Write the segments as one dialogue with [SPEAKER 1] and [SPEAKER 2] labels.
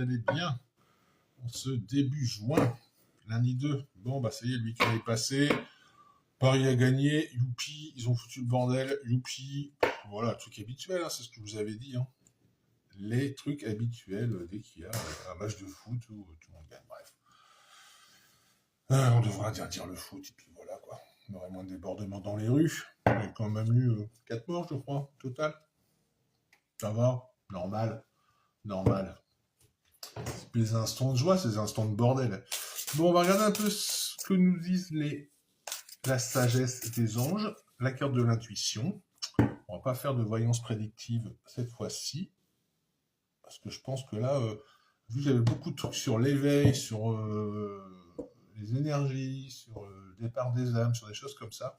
[SPEAKER 1] allez bien en ce début juin, lundi 2. Bon, bah ça y est, le week-end est passé. Paris a gagné, youpi, ils ont foutu le bordel, youpi. Voilà, truc habituel, hein, c'est ce que je vous avais dit. Hein. Les trucs habituels dès qu'il y a un match de foot où tout le monde gagne, bref. On devrait interdire le foot, et puis voilà quoi. On aurait moins de débordements dans les rues. Il y a quand même eu 4 morts, je crois, total. Ça va, normal. C'est plus des instants de joie, c'est des instants de bordel. Bon, on va regarder un peu ce que nous disent la sagesse des anges, la carte de l'intuition. On va pas faire de voyance prédictive cette fois-ci, parce que je pense que là, vu que j'avais beaucoup de trucs sur l'éveil, sur les énergies, sur le départ des âmes, sur des choses comme ça,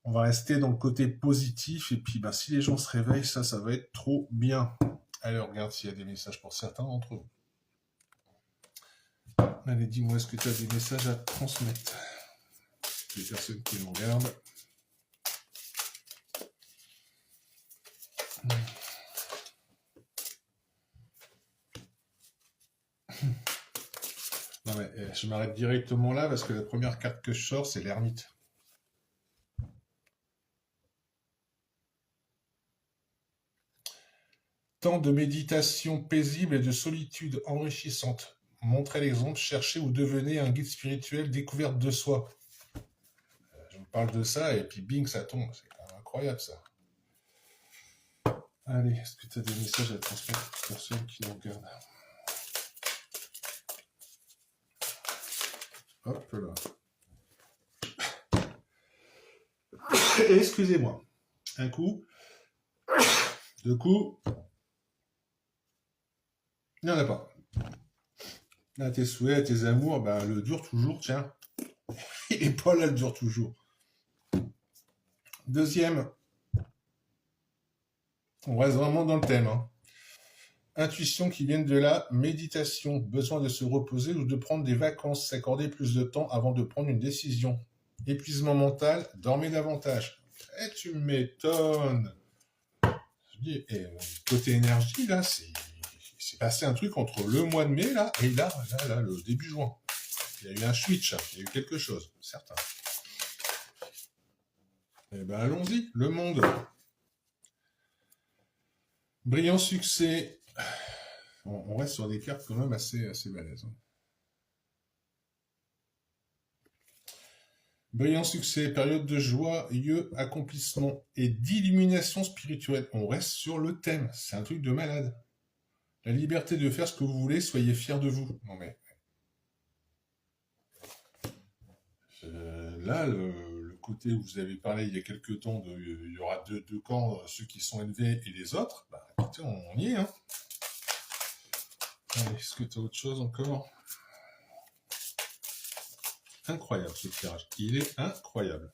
[SPEAKER 1] on va rester dans le côté positif, et puis si les gens se réveillent, ça va être trop bien. Allez, on regarde s'il y a des messages pour certains d'entre vous. Allez, dis-moi, est-ce que tu as des messages à transmettre? Les personnes qui nous regardent. Non mais je m'arrête directement là parce que la première carte que je sors, c'est l'ermite. Temps de méditation paisible et de solitude enrichissante. Montrez l'exemple, cherchez ou devenez un guide spirituel, découverte de soi. Je vous parle de ça et puis bing, ça tombe. C'est quand même incroyable ça. Allez, est-ce que tu as des messages à transmettre pour ceux qui nous regardent? Hop là. Excusez-moi. Un coup. Deux coups. Il n'y en a pas. Là, tes souhaits, tes amours, le dure toujours, tiens. Il est pas là, le dure toujours. Deuxième. On reste vraiment dans le thème. Hein. Intuition qui viennent de la méditation. Besoin de se reposer ou de prendre des vacances. S'accorder plus de temps avant de prendre une décision. Épuisement mental, dormez davantage. Tu m'étonnes. Je dis, côté énergie, là, c'est passé un truc entre le mois de mai, là, et là, le début juin. Il y a eu un switch, il y a eu quelque chose, certain. Allons-y, le monde. Brillant succès. On reste sur des cartes quand même assez balèzes. Hein. Brillant succès, période de joyeux accomplissement et d'illumination spirituelle. On reste sur le thème, c'est un truc de malade. La liberté de faire ce que vous voulez, soyez fiers de vous. Non mais... là, le côté où vous avez parlé il y a quelques temps, il y aura deux camps, ceux qui sont élevés et les autres, écoutez, on y est. Hein. Allez, est-ce que tu as autre chose encore? Incroyable ce tirage, il est incroyable.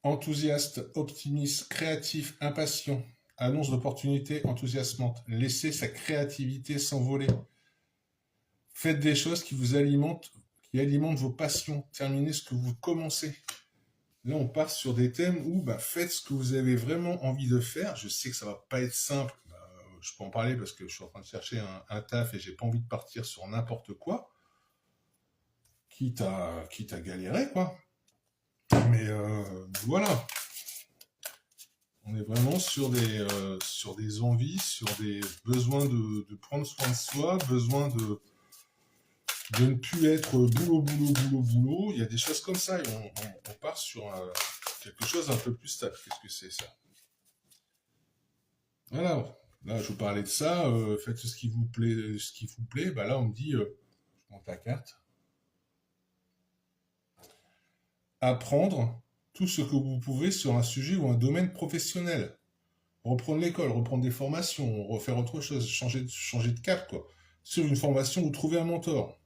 [SPEAKER 1] Enthousiaste, optimiste, créatif, impatient, annonce d'opportunités enthousiasmantes. Laissez sa créativité s'envoler. Faites des choses qui vous alimentent, qui alimentent vos passions. Terminez ce que vous commencez. Là, on part sur des thèmes où faites ce que vous avez vraiment envie de faire. Je sais que ça va pas être simple. Je peux en parler parce que je suis en train de chercher un taf et j'ai pas envie de partir sur n'importe quoi. Quitte à galérer, quoi. Mais voilà. On est vraiment sur des envies, sur des besoins de prendre soin de soi, besoin de ne plus être boulot. Il y a des choses comme ça et on part sur quelque chose un peu plus stable. Qu'est-ce que c'est ça? Voilà. Là, je vous parlais de ça. Faites ce qui vous plaît. Là, on me dit, je monte la carte. Apprendre tout ce que vous pouvez sur un sujet ou un domaine professionnel. Reprendre l'école, reprendre des formations, refaire autre chose, changer de cap, quoi. Sur une formation, vous trouvez un mentor.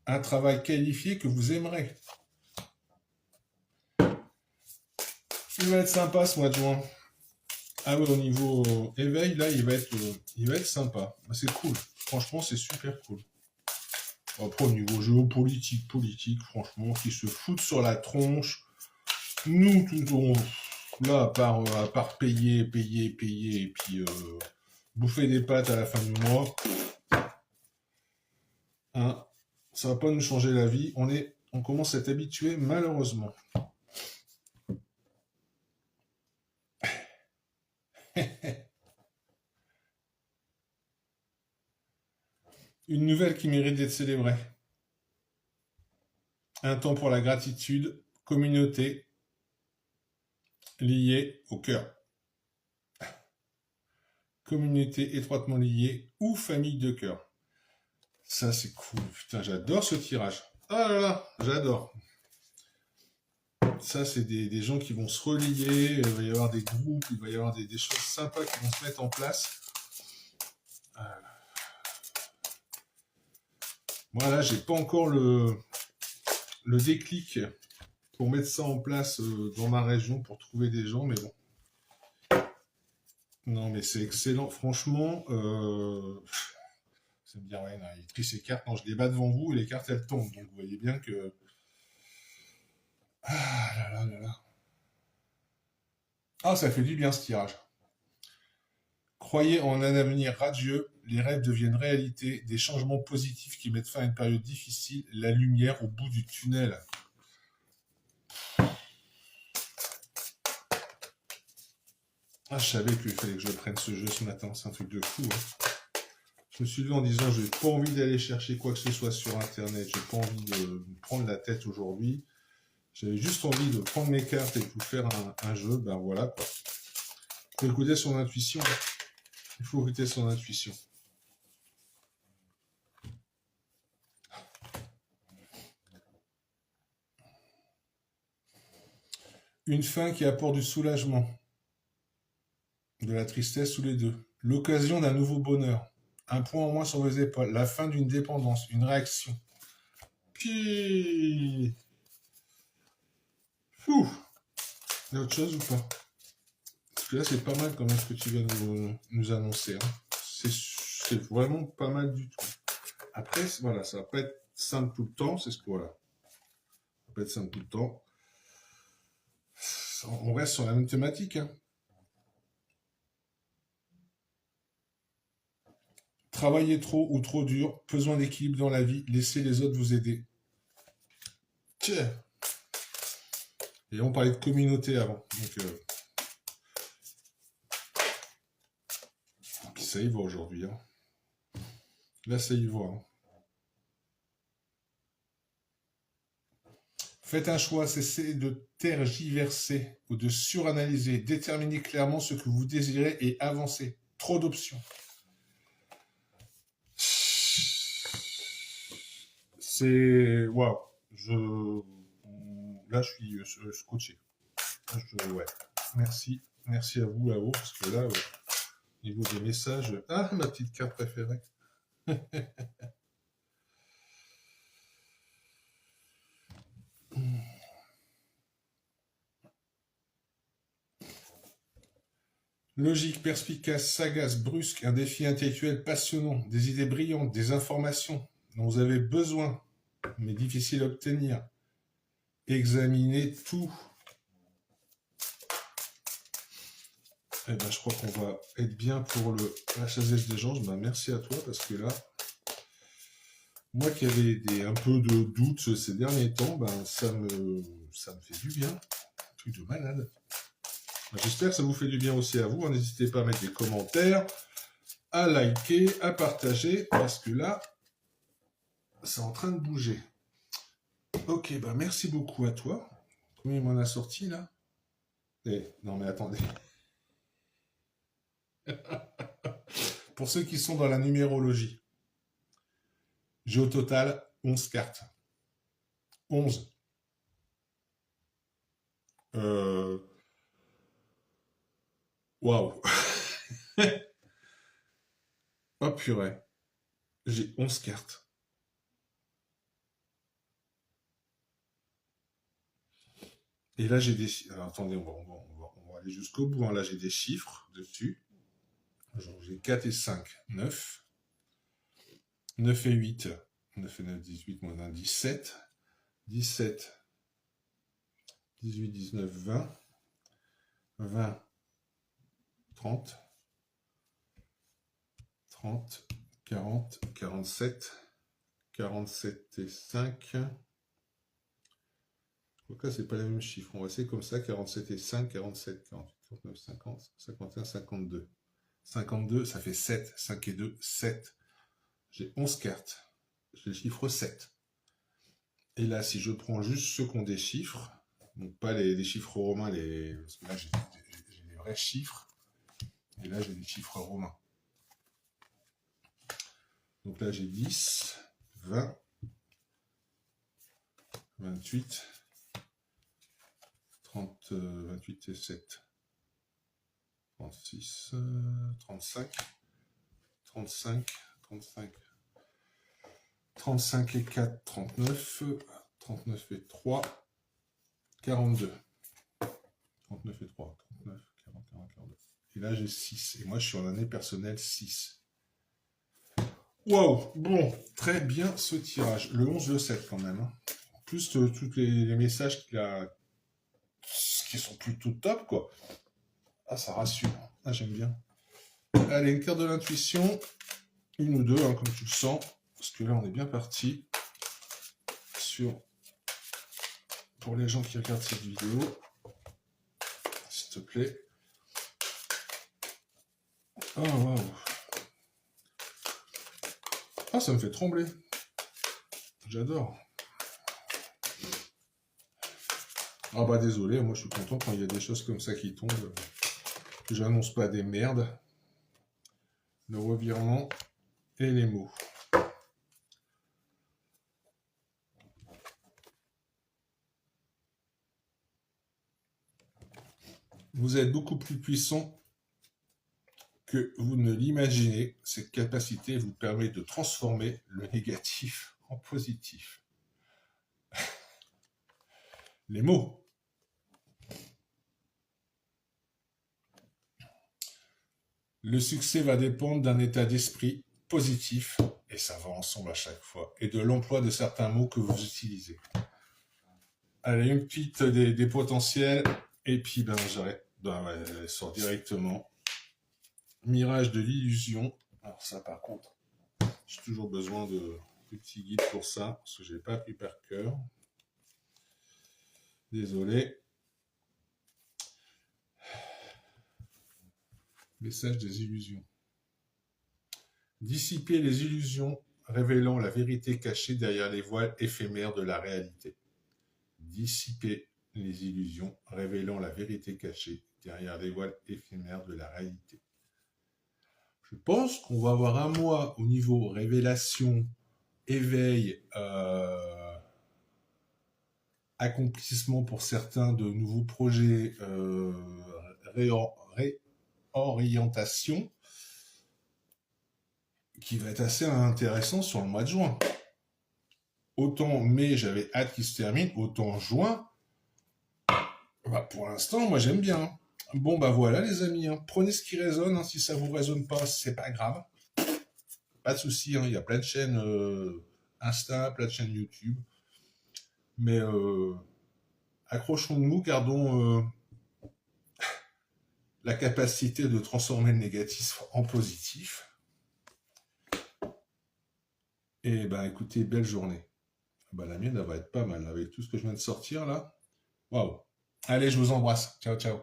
[SPEAKER 1] Un travail qualifié que vous aimerez. Il va être sympa ce mois de juin. Ah oui, au niveau éveil, là, il va être sympa. C'est cool. Franchement, c'est super cool. Après, au niveau géopolitique, politique, franchement, qui se foutent sur la tronche. Nous, là, à part payer, et puis bouffer des pâtes à la fin du mois, hein, ça va pas nous changer la vie. On commence à être habitué, malheureusement. Une nouvelle qui mérite d'être célébrée. Un temps pour la gratitude, communauté liée au cœur. Communauté étroitement liée ou famille de cœur. Ça, c'est cool. Putain, j'adore ce tirage. Ah là là, j'adore. Ça, c'est des gens qui vont se relier. Il va y avoir des groupes, il va y avoir des choses sympas qui vont se mettre en place. Moi, là, j'ai pas encore le déclic pour mettre ça en place dans ma région, pour trouver des gens, mais bon. Non, mais c'est excellent. Franchement, ça me dit, ouais, non, il trie ses cartes. Non, je les bats devant vous et les cartes, elles tombent. Donc, vous voyez bien que... Ah là là là là. Ah, ça fait du bien, ce tirage. Croyez en un avenir radieux, les rêves deviennent réalité, des changements positifs qui mettent fin à une période difficile, la lumière au bout du tunnel. Ah, je savais qu'il fallait que je prenne ce jeu ce matin, c'est un truc de fou. Hein. Je me suis levé en disant, je n'ai pas envie d'aller chercher quoi que ce soit sur Internet, j'ai pas envie de me prendre la tête aujourd'hui. J'avais juste envie de prendre mes cartes et de vous faire un jeu, ben voilà quoi. Il faut écouter son intuition. Il faut écouter son intuition. Une fin qui apporte du soulagement, de la tristesse ou les deux. L'occasion d'un nouveau bonheur. Un point en moins sur vos épaules. La fin d'une dépendance, une réaction. Puis... Fou. Il y a autre chose ou pas? Parce que là, c'est pas mal quand même ce que tu viens de nous annoncer. Hein. C'est vraiment pas mal du tout. Après, voilà, ça va pas être simple tout le temps. C'est ce que voilà. Ça va pas être simple tout le temps. On reste sur la même thématique. Hein. Travailler trop ou trop dur, besoin d'équilibre dans la vie, laissez les autres vous aider. Tiens. Et on parlait de communauté avant. Donc, ça y va aujourd'hui. Hein. Là, ça y va. Hein. Faites un choix, cessez de tergiverser ou de suranalyser. Déterminez clairement ce que vous désirez et avancez. Trop d'options. C'est... Waouh. Là, je suis scotché. Ouais. Merci. Merci à vous là-haut, parce que là, au niveau des messages... Ah, ma petite carte préférée. Logique, perspicace, sagace, brusque, un défi intellectuel passionnant, des idées brillantes, des informations dont vous avez besoin, mais difficiles à obtenir. Examinez tout. Eh ben, je crois qu'on va être bien pour la chasseuse des gens. Ben, merci à toi, parce que là, moi qui avais un peu de doute ces derniers temps, ben, ça me fait du bien. Un truc de malade. J'espère que ça vous fait du bien aussi à vous. N'hésitez pas à mettre des commentaires, à liker, à partager, parce que là, c'est en train de bouger. Ok, bah merci beaucoup à toi. Combien il m'en a sorti là? Non mais attendez. Pour ceux qui sont dans la numérologie, j'ai au total 11 cartes. 11. Waouh. Oh purée. J'ai 11 cartes. Et là, j'ai des... Alors, attendez, on va aller jusqu'au bout. Hein. Là, j'ai des chiffres dessus. J'ai 4 et 5. 9. 9 et 8. 9 et 9, 18, moins 1, 17. 17, 18, 19, 20. 20, 30. 30, 40, 47. 47 et 5. Donc là, c'est pas les mêmes chiffres. On va essayer comme ça. 47 et 5, 47, 48, 49, 50, 51, 52. 52, ça fait 7. 5 et 2, 7. J'ai 11 cartes. J'ai le chiffre 7. Et là, si je prends juste ceux qui ont des chiffres, donc pas les chiffres romains, parce que là, j'ai les vrais chiffres. Et là, j'ai des chiffres romains. Donc là, j'ai 10, 20, 28, 30, 28 et 7, 36, 35, 35, 35, 35 et 4, 39, 39 et 3, 42. 39 et 3, 39, 40, 40, 42. Et là, j'ai 6. Et moi, je suis en année personnelle 6. Wow, bon, très bien ce tirage. Le 11, le 7 quand même. Hein. Plus tous les messages qu'il a, qui sont plutôt top, quoi. Ah, ça rassure. Ah, j'aime bien. Allez, une carte de l'intuition. Une ou deux, hein, comme tu le sens. Parce que là, on est bien parti. Pour les gens qui regardent cette vidéo. S'il te plaît. Oh, wow. Ah, ça me fait trembler. J'adore. Ah bah désolé, moi je suis content quand il y a des choses comme ça qui tombent. Que j'annonce pas des merdes. Le revirement et les mots. Vous êtes beaucoup plus puissant que vous ne l'imaginez. Cette capacité vous permet de transformer le négatif en positif. Les mots. Le succès va dépendre d'un état d'esprit positif, et ça va ensemble à chaque fois, et de l'emploi de certains mots que vous utilisez. Allez, une petite des potentiels, et puis ben j'arrête. Ben ouais, elle sort directement. Mirage de l'illusion. Alors ça par contre, j'ai toujours besoin de petits guides pour ça, parce que je n'ai pas appris par cœur. Désolé. Message des illusions. Dissiper les illusions, révélant la vérité cachée derrière les voiles éphémères de la réalité. Dissiper les illusions, révélant la vérité cachée derrière les voiles éphémères de la réalité. Je pense qu'on va avoir un mois au niveau révélation, éveil, accomplissement pour certains de nouveaux projets, réorientation, qui va être assez intéressant sur le mois de juin. Autant mai, j'avais hâte qu'il se termine, autant juin, bah pour l'instant, moi j'aime bien. Bon bah voilà les amis, hein. Prenez ce qui résonne, hein. Si ça vous résonne pas, c'est pas grave. Pas de souci, hein. Il y a plein de chaînes Insta, plein de chaînes YouTube. Mais accrochons-nous, gardons la capacité de transformer le négatif en positif. Et ben écoutez, belle journée. Ben, la mienne, elle va être pas mal avec tout ce que je viens de sortir là. Waouh. Allez, je vous embrasse. Ciao, ciao.